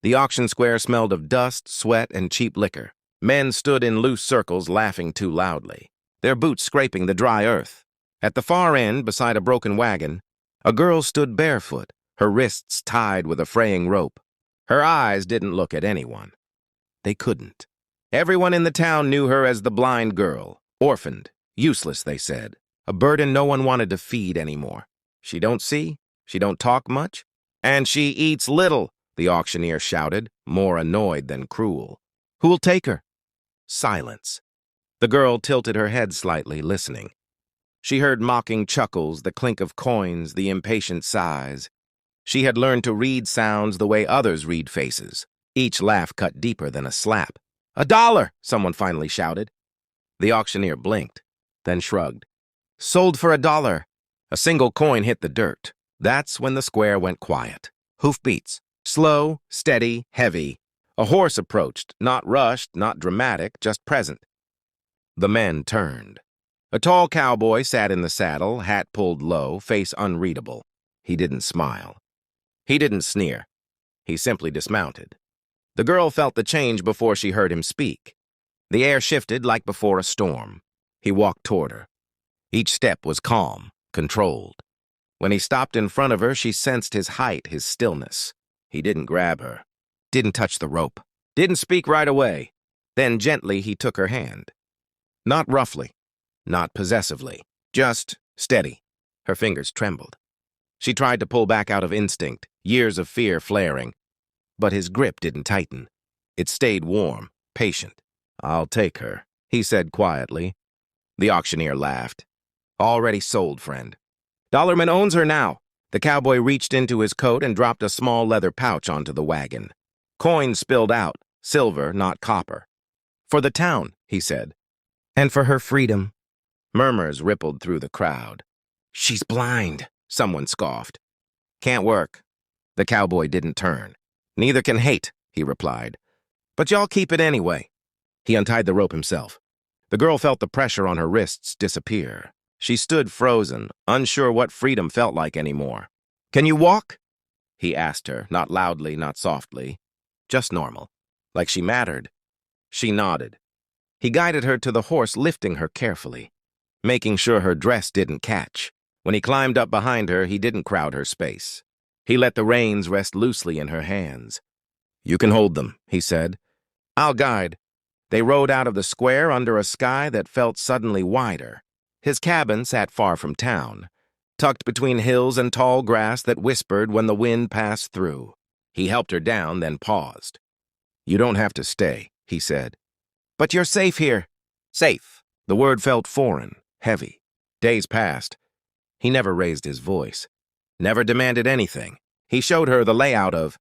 The auction square smelled of dust, sweat, and cheap liquor. Men stood in loose circles laughing too loudly, their boots scraping the dry earth. At the far end, beside a broken wagon, a girl stood barefoot, her wrists tied with a fraying rope. Her eyes didn't look at anyone. They couldn't. Everyone in the town knew her as the blind girl, orphaned, useless, they said, a burden no one wanted to feed anymore. She don't see, she don't talk much, and she eats little, the auctioneer shouted, more annoyed than cruel. Who'll take her? Silence. The girl tilted her head slightly, listening. She heard mocking chuckles, the clink of coins, the impatient sighs. She had learned to read sounds the way others read faces. Each laugh cut deeper than a slap. $1, someone finally shouted. The auctioneer blinked, then shrugged. Sold for $1. A single coin hit the dirt. That's when the square went quiet. Hoofbeats. Slow, steady, heavy. A horse approached, not rushed, not dramatic, just present. The men turned. A tall cowboy sat in the saddle, hat pulled low, face unreadable. He didn't smile. He didn't sneer. He simply dismounted. The girl felt the change before she heard him speak. The air shifted like before a storm. He walked toward her. Each step was calm, controlled. When he stopped in front of her, she sensed his height, his stillness. He didn't grab her, didn't touch the rope, didn't speak right away. Then gently he took her hand. Not roughly, not possessively, just steady. Her fingers trembled. She tried to pull back out of instinct, years of fear flaring. But his grip didn't tighten. It stayed warm, patient. I'll take her, he said quietly. The auctioneer laughed. Already sold, friend. Dollarman owns her now. The cowboy reached into his coat and dropped a small leather pouch onto the wagon. Coins spilled out, silver, not copper. For the town, he said. And for her freedom. Murmurs rippled through the crowd. She's blind, someone scoffed. Can't work. The cowboy didn't turn. Neither can hate, he replied. But y'all keep it anyway. He untied the rope himself. The girl felt the pressure on her wrists disappear. She stood frozen, unsure what freedom felt like anymore. Can you walk? He asked her, not loudly, not softly. Just normal. Like she mattered. She nodded. He guided her to the horse, lifting her carefully, making sure her dress didn't catch. When he climbed up behind her, he didn't crowd her space. He let the reins rest loosely in her hands. You can hold them, he said. I'll guide. They rode out of the square under a sky that felt suddenly wider. His cabin sat far from town, tucked between hills and tall grass that whispered when the wind passed through. He helped her down, then paused. You don't have to stay, he said. But you're safe here. Safe. The word felt foreign, heavy. Days passed. He never raised his voice. Never demanded anything. He showed her the layout of